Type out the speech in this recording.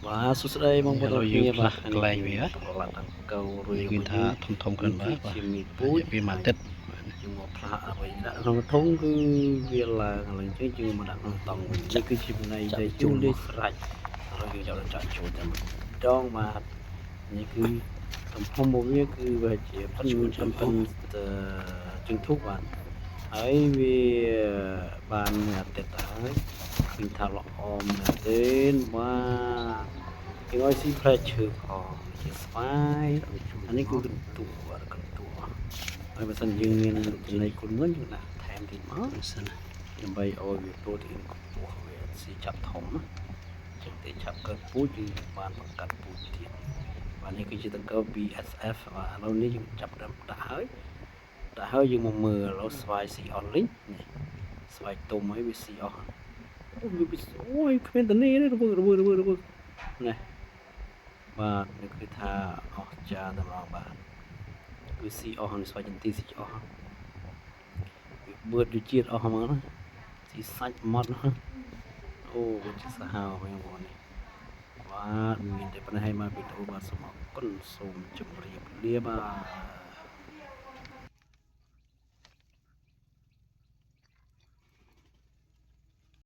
បាទសួស្តីបងប្អូនទាំងគ្នាបាទកន្លែងវា ប្រឡាត់អង្កូវរួយ គឺ របស់ ថា យើង ធំៗខ្លួនបាទ ជាមីពូ រ ជ យៈពេលមួយអាទិត្យ យើងមកផ្លាក់អ្វីដាក់ក្នុងធុងគឺវាឡើងឡើងចឹងយើងមកដាក់ក្នុងតង់វិញនេះគឺជាវិន័យដែលជូនលាយស្រេចឥឡូវយើងចាប់ចូលតែម្ដងបាទនេះគឺទំហំរបស់វាគឺវាជាប៉ុនជើងធូបបាទហើយវាបានមួយអាទិត្យហើយឃើញថាល្អមែនទេបាទយើងឲ្យស៊ីផ្លែឈើផងជាស្វាយអានេះគឺកន្ទក់ហើយបើសិនយើងមានចំណីគុណមួយយើងដាក់ថែមទៀតមកសិនដើម្បីឲ្យវាប្រូតេអ៊ីនខ្ពស់វាស៊ីចាប់ធំណាចឹងទេឆាប់កើតពូជគឺបានបង្កាត់ពូជទៀតបាទនេះគឺជាតង្កូវ BSF បាទឥឡូវនេះយើងចាប់ដាក់ហើយយើងមកមើលឥឡូវស្វាយស៊ីអស់លីងនេះស្វាយទុំហើយវាស៊ីអស់អូយគ្មានតនីទេរវើនេះបាទនេះគឺថាអស់ចាតម្លងបាទវាស៊ីអស់ហើយស្វាយចន្ទីស៊ីអស់វាបឺតដូចជាតិអស់ហ្មងណាស៊ីសាច់ម៉ត់អូវាជាសាហាវវិញបងនេះបាទមានតែប៉ុណ្ណេះហើយមកវីដេអូបាទសូមអរគុណសូមជម្រាបលាបាទ